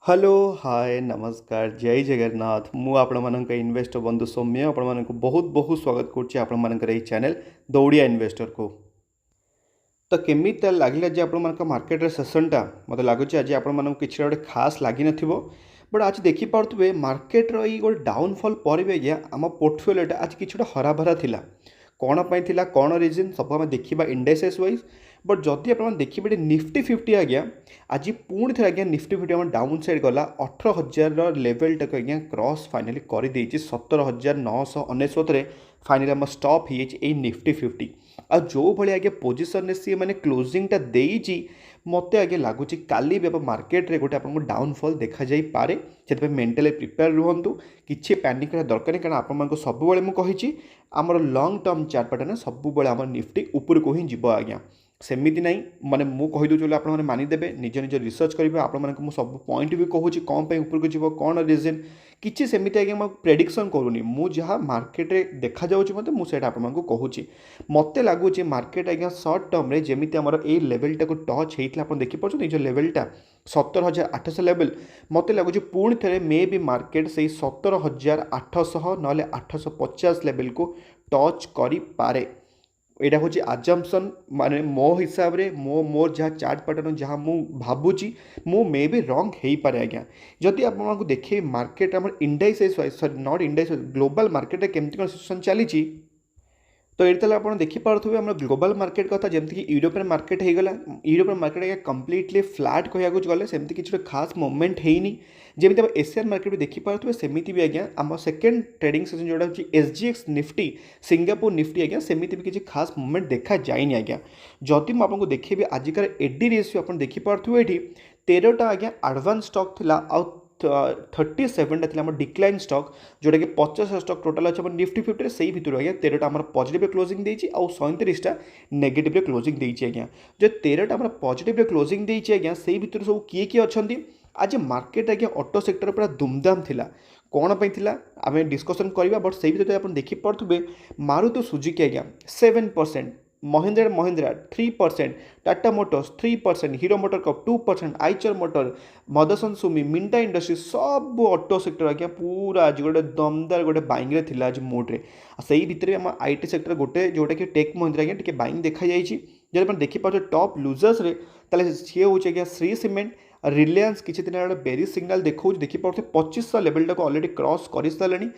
Hello hi नमस्कार जय जगन्नाथ मु आपणमानक इन्वेस्टर बंधु सौम्य आपणमानक बहुत बहुत स्वागत करुच्ची आपणमानकर एही चैनल दौड़िया इन्वेस्टर को। तो केमिति लगिला जे आपणमानक मार्केट रे सेशनटा मते लागुची आज आपणमानक किछि गोटे खास लागि नथिबो बट आज देखि पारुथबे मार्केट रो ई गोटे डाउनफॉल पर भी आज्ञा आम पोर्टफोलियोटा आज किछि गोटे हराभरा थिला कौन पाई थिला कौन रिजन सब आम देखा इंडेक्सेस वाइज बट जदि आप देखिए निफ्टी 50 आज्ञा आज पुणी थे आज्ञा निफ्टी 50 आम डाउन साइड गला 18,000 लेवल टाक आज्ञा क्रॉस फाइनाली कर 17,999 फाइनाली आम स्टॉप हो निफ्टी 50 आ जो भाई आज्ञा पोजिशन सी मैंने क्लोजिंगटा देइछि मते आगे लगुच काली भी मार्केट रे गोटे आपको डाउनफॉल देखा जाई पारे से मेंटली प्रिपेयर रुहतु किसी पैनिक दरकार नहीं कारण आपको सब मुझे आमर लॉन्ग टर्म चार्ट पैटर्न सब आम निफ्टी उपरको ही जीव आज्ञा सेमती ना माने मु कही दूसरी आप मानिदेवे निज निज रिसर्च करेंगे आपको सब पॉइंट भी कहूँ कौन पर उपरको जीव कौन रिजन किसी सेमती आज्ञा प्रेडिक्शन करूनी मु जहाँ मार्केट रे देखा जाऊँगी मत मुझे आपको कहूँ मत लगुच मार्केट आज्ञा सर्ट टर्म रे जमी आमर ए लेवलटा को टच होता आप देखिपुर जो लेवलटा 17,800 लेवल मत लगुच पुणी थे मे भी मार्केट से 17,800 ना 850 लेवल को टच कर पारे यहाँ हूँ आजम्पसन माने मो हिसाब रे मोर जहाँ चार्ट पैटर्न जहाँ मु भावुची मु मे भी रंग हो पारे आज्ञा जदि आपको देखे मार्केट आम index sorry not index global market केमती कौन सिचुएसन चली तो ये आप देखिपे आम ग्लोबल मार्केट कथा जमीक यूरोपियन मार्केट होगा यूरोपियन मार्केट आज्ञा कम्प्लीटली फ्लाट कहूँ गले सेमती किसी खास मुवमेंट होनी जमी आप एशियन मार्केट भी देखिपे सेमती भी आज्ञा आम सेकेंड ट्रेडिंग सेशन जोड़ा हूँ SGX निफ्टी सिंगापुर निफ्टी आज्ञा सेमती भी किसी खास मुवमेंट देखा जाए आज्ञा जदि मुझे देखी आजिकार एडी रेशियो आप देखिपे ये 13टा आज्ञा एडवांस स्टॉक थिला आउ 37टा डिक्लाइन स्टॉक जोटा कि 50 स्टॉक टोटाल अच्छे निफ्टी 50 से भितर आज्ञा 13टा पॉजिटिव क्लोजिंग देती आउ 37टा नेगेटिव क्लोजिंग देती आज्ञा जो 13टा पॉजिटिव क्लोजिंग देती आज्ञा से भितर सब किए किए अच्छा आज मार्केट आज्ञा ऑटो सेक्टर पूरा धूमधाम थिला कौन पाई थिला आम डिस्कसन करवा बट से भितर आप देखिपे मारुति सुजुकी आज्ञा 7%, Mahindra and Mahindra 3%, Tata Motors 3%, Hero Motor Corp 2%, Eicher Motor Motherson Sumi Minda Industry सब ऑटो सेक्टर आज्ञा पूरा आज गोटे दमदार गोटे बाइंग रे थिला आज मोड्रे से भितर आम IT सेक्टर गोटे जोटा कि टेक महिंद्रा आज्ञा टे बाइंग देखा जाइए जब आप देखिपे टॉप लुजर्स रे ताले सी हूँ आज्ञा श्री सीमेंट रिलायंस किसी दिन गोटे बेरी सिग्नाल देखा देखिपे 2500 लेवल को ऑलरेडी क्रॉस कर सारे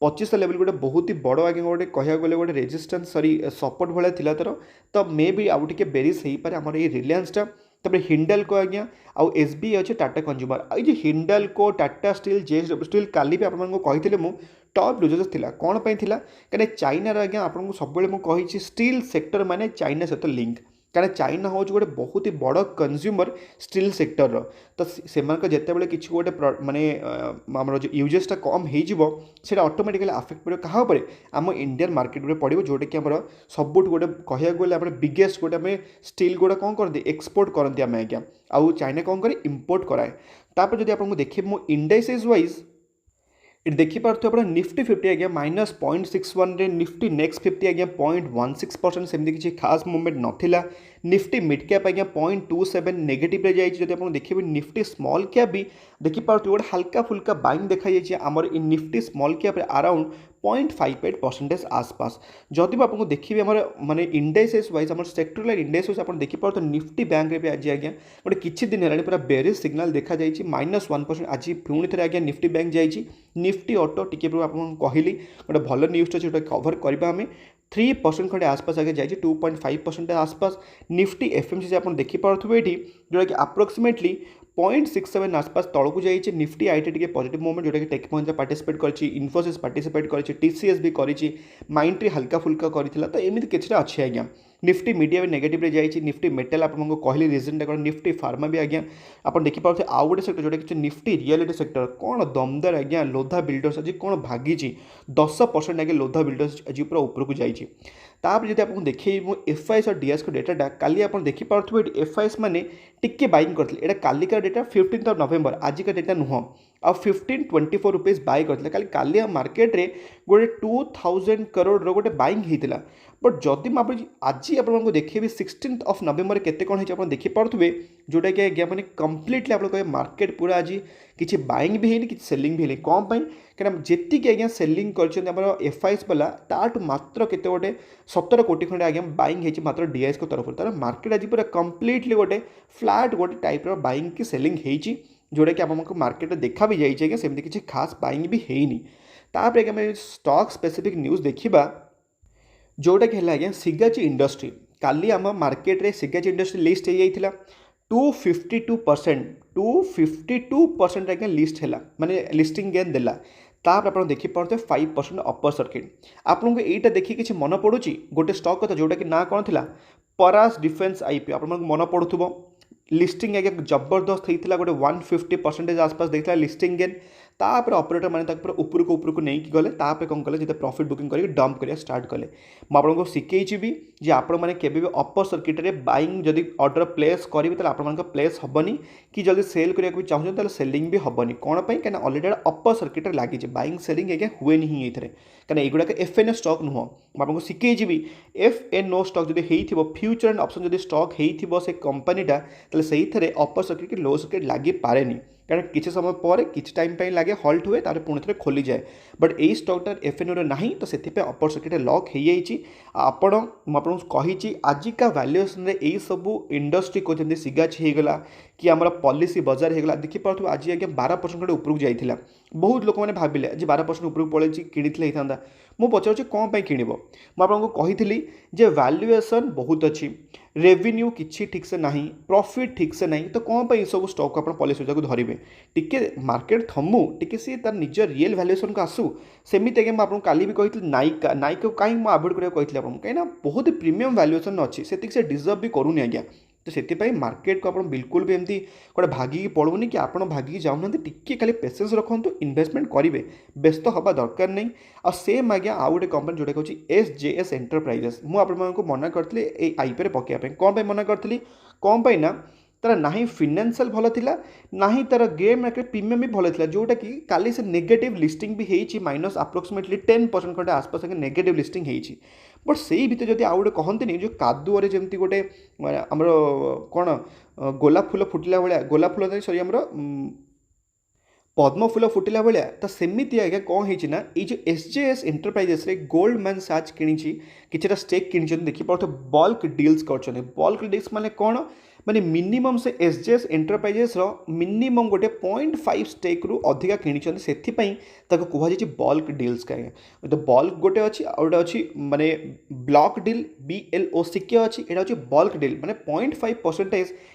2500 लेवल गोटे बहुत ही बड़ आगे गोटे कह गले गोटे रेजिस्टेंस सॉरी सपोर्ट भाया थिला तर तो मे भी आउ टे बेरीज हो पारे आमर ये रिलायंसटा तब हिंडाल्को आज्ञा आउ SBI अच्छे टाटा कंज्यूमर ये Hindalco Tata steel JSW steel काली भी आपको कही मु टॉप लुजर्स थिला कौन पाई थिला कहीं चाइना आज्ञा आपको सब कही स्टील सेक्टर माने चाइना सहित लिंक कारण चाइना हूँ गोटे बहुत ही बड़ कंज्यूमर स्टील सेक्टर तो से जिते कि गोटे माने आम जो यूजेसटा कम हो ऑटोमेटिकली आफेक्ट पड़े क्या आम इंडियन मार्केट में पड़ो जोटा कि आम सब गोटे कह गले बिगेस्ट गोटे आम स्टील गुड़ा कौन करते एक्सपोर्ट करते आम आज्ञा आउ चाइना कौन करे इंपोर्ट कराए तापर जब आपको देखिए मो इंडेक्सेस वाइज ये देखिपे आप निफ्टी 50 आज्ञा -0.61 रे निफ्टी नेक्स्ट 50 आज्ञा 0.16% सेमती किसी खास मुवमेंट नाला निफ्टी मिड कैप आज्ञा 0.27 नेगेटिव रे जाइए जब आप देखिए निफ्टी स्मॉल कैप भी देखिपे गोटे हल्का फुल्का बाइंग देखा जाइए आमर इन निफ्टी स्मॉल कैप अराउंड 0.58% आसपास जदि आपको देखिए आम माने इंडेक्सेस वाइज आम सेक्टरल इंडेक्स आप देखिपे तो निफ्टी बैंक भी आज आज्ञा गोटे किसी दिन है पूरा बेरिज सिग्नाल देखा जाइए -1% आज पुणी थे आज्ञा निफ्टी बैंक जाइए निफ्टी ऑटो टी कहली गोटे भल न्यूज़ अच्छे जो कवर करवा आम 3% खंडे आसपास आगे जाइए 2.5% आसपास निफ्टी FMCG आप देखिपे ये जोटा कि अप्रोक्सीमेटली 0.67 आसपास तौक जाइए Nifty IT T positive movement जोटा कि टेक महिंद्रा पार्टिसिपेट कर इन्फोसिस पार्टिसिपेट कर TCS भी कर माइंट्री हल्का फुल्का करता तो एमती किसी अच्छे आज्ञा निफ्टी मीडिया भी नेगेटिव रे जाइए निफ्टी मेटल आपको कहली रिजनटा कौन निफ्टी फार्मा भी आज्ञा आप देखिपे आउ गोटे सेक्टर जोटा कि निफ्टी रियलिटी सेक्टर कौन दमदार आज्ञा लोधा बिल्डर्स आज कौन भागी 10% आगे लोधा बिल्डर्स आज पूरा उपरको जाइए तापर जब आपको देखे FIS और DIS को डेटा काली आप देखिपे FIS मैंने टिके बाइंग करते हैं कालिका डेटा 15 नवेम्बर आजिका डेटा नुह आ 1524 रुपीज बाय करते काली मार्केट रे गोटे 2000 करोड़ गोटे बाइंग होता बट जदि मुझे आज आपको देखिए 16 नवेम्बर केते कौन आप देखिपे जोटा कि आज्ञा मैंने कम्प्लीटली आप मार्केट पूरा आज किसी बाइंग भी है कि सेलिंग भी है कौन कहीं जी आज्ञा सेलिंग कर एफआईएस वाला ताठू मात्र केते गोटे 17 कोटी खंडे आज्ञा बाइंग है मात्र डीआईएस को तरफ तार मार्केट आज पूरा कम्प्लीटली गोटे फ्लाट गोटे टाइप बाइंग की सेलिंग होती जोटा कि आपको मार्केट देखा भी जाइए सेमती किसी खास बाइंग भी है तापर आम स्टॉक स्पेसिफिक न्यूज़ देखा जोटा कि है आज्ञा सिगाची इंडस्ट्री काली आम मार्केट रे सिगाची इंडस्ट्री लिस्ट हो जाता 252% आज्ञा लिस्ट है माने लिस्टिंग गेन देला तापर आप देखिपे 5% अपर सर्किट आपको यहीटा देखिए किसी मन पड़ुची गोटे स्टॉक कथा जोटा कि ना कौन थी परास डिफेन्स आईपीओ आप मन पड़ुव लिस्टिंग आगे जबरदस्त होता गोटे 150% आसपास देखा लिस्टिंग गेन तापर ऑपरेटर मैंने उपरक नहीं गले तापर कौन कले जो प्रॉफिट बुकिंग करके डंप करने स्टार्ट कले मुझे शिखई भी जे आपण मैंने केबे भी अपर सर्किट रे बाइंग जदि ऑर्डर प्लेस करेंगे तो आप प्लेस हेनी कि जल्दी सेल करने भी चाहते सेलिंग भी हेनी कौन कहीं अलरेडी अपर सर्किट लगी बाइंग सेलिंग आज्ञा हुए नहीं ये कहीं युवाक एफएनओ स्टॉक नुह मुझे शिखई भी एफएनओ स्टॉक जब हो फ्यूचर एंड ऑप्शन जब स्टॉक हो से कंपनीटा से अपर सर्किट कि लो सर्किट लगी पारे कारण किसी समय पर किसी टाइम पे लगे हल्ट हुए तार पुणी थे खोली जाए बट यही स्टॉकटा एफएनओ ना तो से अपर सर्किट लॉक हो जाइए आपको कही आजिका वैल्यूएसन यही सब इंडस्ट्री को जमी सिगाची होगला कि आम पॉलिसी बजार होगला देखिपे आज आज्ञा 12% खंडे उपरक जाइला बहुत लोक मैंने भाविले आज 12% उपरक पड़े किणी होता मु पचार कौन पर किणव मुझे कही जे वैल्यूएसन बहुत अच्छी रेवेन्यू किसी ठीक से नहीं प्रॉफिट ठीक से नहीं तो कौन पर सब स्टॉक आप पॉलिसी को धरवे टिके मार्केट थमू टिके सी तार निज रियल वैल्यूएसन को आसू सेमती आगे मुझे काली भी कही नायिका नायिका कहीं मुझे आभोड करा कही कहीं बहुत प्रीमियम वैल्यूएसन अच्छी से डिजर्व भी करूनी आज्ञा तो से मार्केट को आप बिल्कुल भी एमती गोटे भागिकी पड़ोनी कि आप भागिकी जाऊना टिके खाली पेसेंस रखु इन्वेस्टमेंट करेंगे व्यस्त हवा दरकार नहीं आ सेम आज्ञा आउ गोटे कंपनी जोटा कहूँ एसजेएस एंटरप्राइजेस मुझे मना करी आईपीओ पकड़ा कौन पर मना करी कौन पर ना तार ना फिनान्शियल भल था ना तार गेम मार्केट प्रीमियम भी भल था जोटा कि काली से नेगेटिव लिस्टिंग भी होती माइनस अप्रोक्सीमेटली 10% खंडे आसपास नेगेटिव लिस्टिंग होती बट से भितर जब आउ गोटे कहते जो कादुअरे जमी गोटे आमर कौन गोलाप फूल फुटिला भाया गोलाप फूल सॉरी आमर पद्म फूल फुटिला भाया तो सेमती आज्ञा कौन होना ये एसजेएस एंटरप्राइजेस रे गोल्डमैन सैच किणी कि स्टेक कि देखिए बल्क डील्स कर बल्क डील्स माने कौन माने मिनिमम से एसजेएस एंटरप्राइजेस मिनिमम गोटे 0.5 स्टेक रु अधिका किणी से कहुई बल्क डील्स का तो बल्क गोटे अच्छी गोटे अच्छी माने ब्लॉक डील BLOCK अच्छी यहाँ हूँ बल्क डील माने 0.5%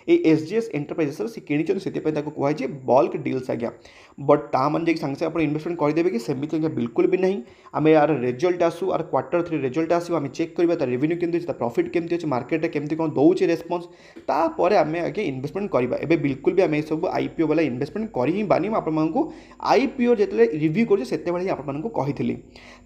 ये एसजेएस एंटरप्राइजेस से किणी से कहुई बल्क डील्स आज्ञा बट ता मैंने सांगे आप इन्वेस्टमेंट करदेवे कि सेमती आज्ञा बिल्कुल भी नहीं आम यार result Aasu are Q3 result आसो आम चेक करवा तार रेवेन्यू केमती अच्छी प्रॉफिट केमती अच्छी मार्केट केमती कौन दौर रेस्पन्स तापर आम आगे इन्वेस्टमेंट करवा एबे बिल्कुल भी आम सब आईपीओ वाला इन्वेस्टमेंट कर ही बानी आपको आईपीओ जो रिव्यू कर आपको कही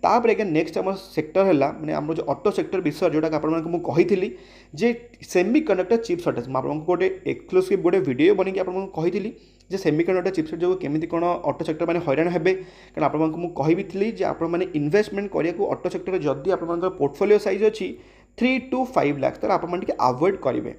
तापर आगे नेक्स्ट आम सेक्टर है मैंने आम जो ऑटो सेक्टर विषय जोटा आपको कही जे सेमी कंडक्टर चिप सर्टेज आपको गोटे एक्सक्लूसिव गोटे वीडियो बनी आपको कही जे सेमी कंडक्टर चिप सर्टेज जो केमी कौन ऑटो सेक्टर मैंने हैरान हेबे कारण आपको कही थी आप इन्वेस्टमेंट करने ऑटो सेक्टर जदि आप पोर्टफोलियो साइज अच्छी 3 to 5 लाख तर आप अवॉइड करेंगे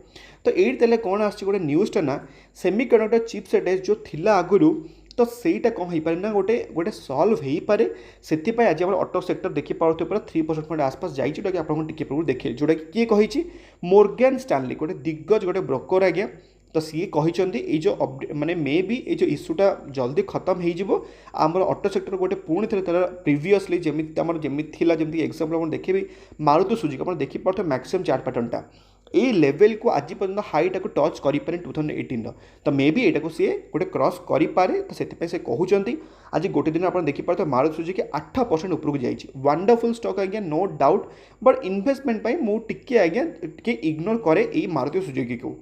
तो ये कौन आस गोटे न्यूज़टा ना सेमी कंडक्टर चिप सर्टेज जो थिला आगुरी तो सहीटा कौन हो पारे ना गोटे गोटे सल्व हो पारे से आज आम ऑटो सेक्टर देखिपे 3% खंडे आसपास जाइए आपको टिके पूर्व देखिए जोटा कि किए कही मोर्गन स्टानली गोटे दिग्गज गोटे ब्रोकर आज्ञा तो सी कही जो माने मे भी ये जो इश्यूटा जल्दी खत्म हो आमर ऑटो सेक्टर गोटे पुणी थे तार प्रिवियसली जमी जमी जमी एग्जाम्पल देखिए मारुति सुजुकी आप देखिपे मैक्सिमम चार्ट पैटर्नटा ये लेवल को आज पर्यटन हाईटा को टच करें 2018 तो मे भी यहाँ सी गोटे क्रॉस करें तो से कहते आज गोटे दिन आप देखिपे मारुति सुजुकी 8% उपरक जाइए वंडरफुल स्टॉक आज्ञा नो डाउट बट इन्वेस्टमेंट मुझे आज्ञा इग्नोर करे ये मारुति सुजुकी को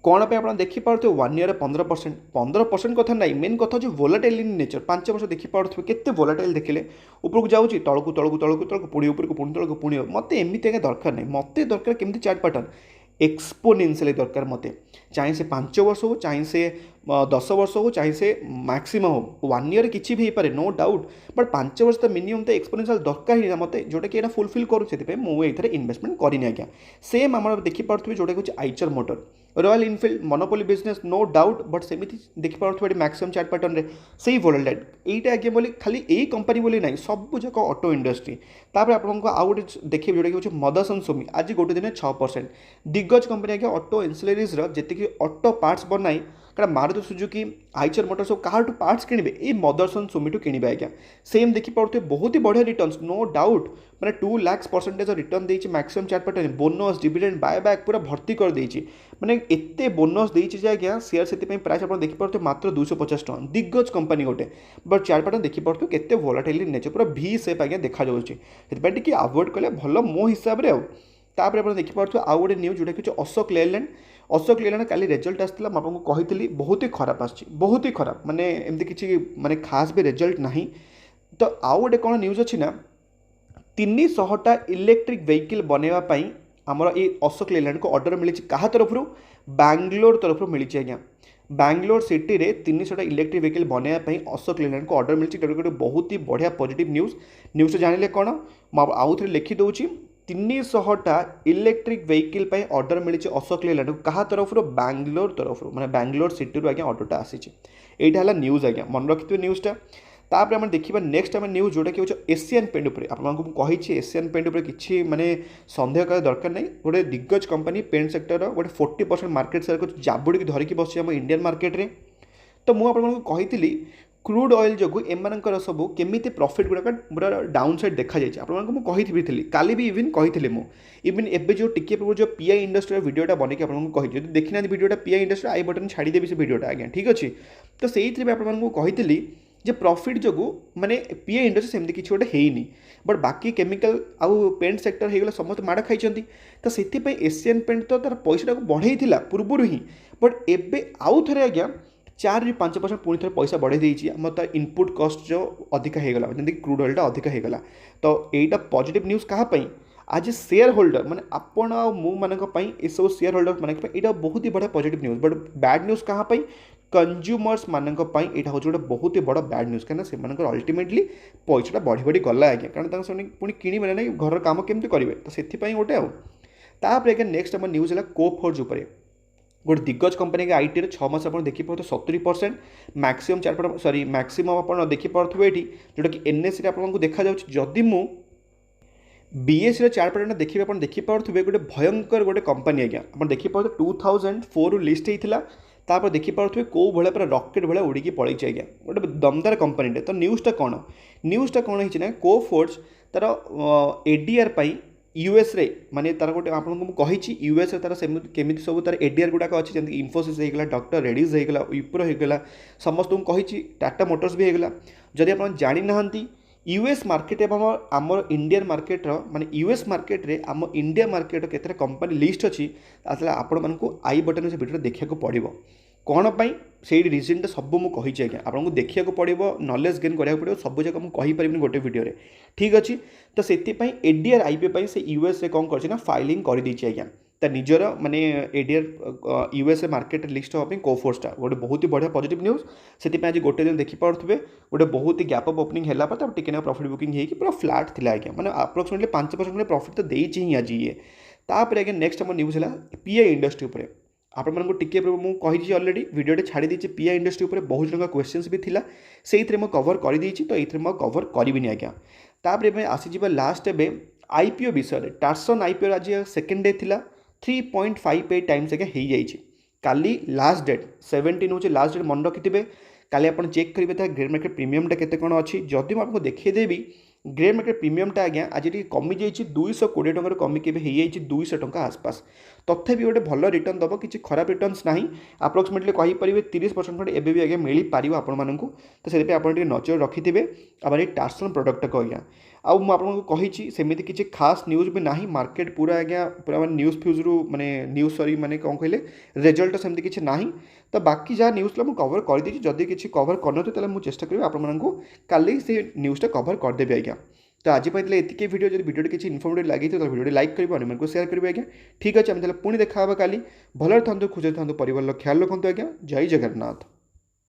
कौन पे आप देखिपे 1 ईयर 15% कथा ना मेन कथा जो वोलाटाइल इन नेचर 5 वर्ष देखिपे केते वोलाटाइल देखिले उपरक जाऊँगी तलकू तलकू तलकू तलकू पुणी उपरक पुणी तलकू पुणी मत एमती दरकार नहीं मत दरकार केमती चार्ट पैटर्न एक्सपोनेंशियल दरकार मत चाहे से 5 वर्ष हो, चाहे से 10 वर्ष हो, चाहे से मैक्सिमम हो 1 ईयर किसी भी पारे नो डाउट, बट 5 वर्ष तो मिनिमम तो एक्सपोनेंशियल दरकार ही ना मते जोटा कि एटा फुलफिल करू से मु एथरे इन्वेस्टमेंट करिनि आज्ञा। सेम आम देखी पार्थ्वे जोटा कि Eicher motor, Royal Enfield monopoly business no doubt, but सेमिति देखि पार्थ्वे मैक्सिमम चार्ट पैटर्न रे सेही वोलेटाइल एटा आज्ञा बोली खाली एई कंपनी बोली नाही सब जाक ऑटो इंडस्ट्री। तापर आपनको आउ गोटे देखिए जोटा कि मदरसन सुमी आज गोटे दिन 6%। दिग्गज कंपनी आज्ञा ऑटो एनसिलरीज जेतिकी ऑटो पार्ट्स बनाई कारण मारुति सुजुकी आइचर मोटर सब कहाँ पार्ट्स किणवे ये मदरसन सुमी किणवे आज्ञा। सेम देखी पार्थे बहुत ही बढ़िया रिटर्न्स नो डाउट, मैंने 2 लाख% रिटर्न देती maximum chart pattern, bonus dividend buyback पूरा भर्ती कर देती, मैंने एते बोनस देती आज्ञा शेयर से प्राइस आप देखी पार्थे मात्र 250 टଙ୍କା। दिग्गज कंपनी गोटे, बट चार्ट पैटर्न देखी पार्थे केते वोलाटाइल नेचर पूरा भी सेप आज्ञा देखा जाऊँगी, टी अवॉइड कले भल मो हिसाब से। तापर आप देखी पार्थे आउ गोटे न्यूज जोटा कि अशोक लेलैंड, अशोक लेलैंड काली रिजल्ट आसाला आपको कही बहुत ही खराब आसी, बहुत ही खराब, माने एमती किसी माने खास भी रिजल्ट नहीं। तो आउ गोटे कौन न्यूज अच्छी ना 300टा इलेक्ट्रिक व्हीकल बनवाई आमर ये अशोक लेलैंड को ऑर्डर मिली क्या तरफ बैंगलोर तरफ मिली आज्ञा। बैंगलोर सिटी रे 300टा इलेक्ट्रिक व्हीकल बनवाई अशोक लेलैंड को ऑर्डर मिली, गोटे बहुत ही बढ़िया पॉजिटिव न्यूज जानिले कौन आउ थे लिखिदे 300टा इलेक्ट्रिक व्हीकल पे ऑर्डर मिली अशोक लेलैंड को कहा तरफ बैंगलोर तरफ माने बैंगलोर सिटी आज्ञा ऑर्डरटा आसी। यहाँ न्यूज आज्ञा मन रखिए न्यूज़टा। तापर आम देखा नेक्स्ट आम न्यूज जोटा कि एशियन पेंट उपर आपको कही एशियन पेंट उपर किसी माने सन्देह कर दरकार नहीं। गोटे दिग्गज कंपनी पेंट सेक्टर गोटे 40% मार्केट शेयर को जाबुड़ी धरिकी बस इंडियन मार्केट रे। तो मुझे कही क्रूड ऑयल जो एमर सब केमी प्रॉफिट गुड़ाक पूरा डाउन साइड देखा जाए आपको कही थी काली भी इवन कही इवन एवं जो टिके पूर्व जो पीआई इंडस्ट्री वीडियोटा बनके आपको कही देखी ना वीडियोटा पीआई इंडस्ट्री आई बटन छाड़देवी से वीडियोटा आज्ञा ठीक अच्छे। तो से आपको कही जे प्रॉफिट जो माने पीआई इंडस्ट्री सेमती किसी गोटे होनी, बट बाकी केमिकल आउ पेंट सेक्टर होगला समस्त माड़ खाई। तो से एशियन पेंट तो तार पैसा बढ़ई पूर्व ही, बट एबे आउ थे आज्ञा 4-5% पुणी थे पैसा बढ़े देती आम तार इनपुट कस्ट जो अधिका होगला जमी क्रूड ऑयलटा अधिका होगला। तो यहीटा पॉजिटिव न्यूज़ कहाँ आज शेयर होल्डर माने आपण आ मु मानक ये सब शेयर होल्डर मानक यहाँ बहुत ही बढ़िया positive news, but bad news कहाँ कंज्यूमर्स मानक यहाँ हूँ गोटे बहुत ही बड़ बैड न्यूज़ कहीं से अल्टीमेटली पैसाटा बढ़ी बढ़ी गला आज्ञा कारण से पुणी किणवे ना घर काम केमती करेंगे। तो से गोटे आगे आज्ञा नेक्स्ट आम न्यूज़ है कोफोर्ज उपर गोटे दिग्गज कंपनी के आईटी 6 मास आप देखी पार्थे 70% मैक्सिमम 4 सॉरी मैक्सिमम आप देखी पार्थे ये जोटा कि एनएससी आपको देखा जदि मु बीएससी चार्ट पैटर्न देखिए आप देखी पार्थे गोटे भयंकर गोटे कंपनी आज्ञा आप देखी पार्थे 2004 लिस्ट होता तापर देखी पार्थे कौ भाया पूरा रॉकेट भाया उड़ी पड़े आज्ञा गोटे दमदार कंपनी। तो न्यूज़टा कौन है कोफोर्ज तार एडीआर यूएस रे माने तार गोटे आपको कही यूएस तार केमी सब तार एडीआर गुड़ाक अच्छी जमी इन्फोसिस होगा डॉक्टर रेडीज होगा विप्रो होगा समस्त कही टाटा मोटर्स भी होगा। जदि आप जानी ना यूएस मार्केट एवं आमर इंडियन मार्केट माने यूएस मार्केट रे आम इंडिया मार्केट केतरा कंपनी लिस्ट अच्छी आपण मानक आई बटन से वीडियो देखा पड़ो कौन पाई से रिजनटा सब मुझे आज्ञा आपको देखा पड़ो नॉलेज गेन करा पड़ो सब जगह मुझे कहीपरि गोटे वीडियो ठीक अच्छे। तो से एडीआर आईपी से यूएस कौन कर फाइलिंग कर दी आज्ञा ता निजर माने एडीआर यूएस मार्केट लिस्ट हाँपी कोफोर्सटा गोटे बहुत ही बढ़िया पॉजिटिव न्यूज़ से आज गोटे दिन देखी पारे गोटे बहुत ही गैप अप ओपनिंग है टे प्रॉफिट बुकिंग होगी पूरा फ्लाट थी आज्ञा मैंने अप्रोक्सीमेटली 5% प्रॉफिट तो देती ही आज ये। तापर आज्ञा नेक्स्ट आम न्यूज़ है पीआई इंडस्ट्री उपर आपको टिके मुझे अलरेडी वीडियो छाड़ी देती पीआई इंडस्ट्री उपर बहुत जन क्वेश्चंस भी थिला से कवर कर देती तो ये कवर करी आज्ञा। तापर आसीज लास्ट एवं आईपीओ विषय टार्सन आईपीओ आज सेकेंड डे थिला 3.58 टाइम्स आज्ञा हो जाए काली लास्ट डेट 17 हूँ लास्ट डेट मन रखिथे काली आप चेक करेंगे ग्रेड मार्केट प्रीमियमटा केते कौन अच्छी जदि मुझे देखीदेवी ग्रेड मार्केट प्रीमियमटा आज्ञा आज 220 टकर कमिक 200 टका आसपास तथापि गोटे भल रिटर्न दब किसी खराब रिटर्न्स ना अप्रोक्सीमेटली कहींपर 30% खंडे एवं भी आज्ञा मिल पार आपको। तो से आप नजर रखिथे आम टार्सन प्रोडक्ट को आज्ञा आपको कही सेमती किसी खास न्यूज भी ना मार्केट पूरा आज्ञा पूरा न्यूज फ्यूज रू माने न्यूज सॉरी माने कौन कहले रिजल्ट सेमती किसी ना। तो बाकी जहाँ न्यूज मुझे कवर कर जदि किसी कवर कर मुझे चेष्टा करी आपको काली से न्यूज़टा कवर करदेवी आज्ञा। तो आज ये वीडियो जब वीडियो किसी इनफर्मेटिव लगी तो वीडियो लाइक करेंगे अन्य शेयर करेंगे आज्ञा। ठीक अच्छे आम पुणी देखा कल भले था खुशी था परिवार ख्याल रखु आज्ञा। जय जगन्नाथ।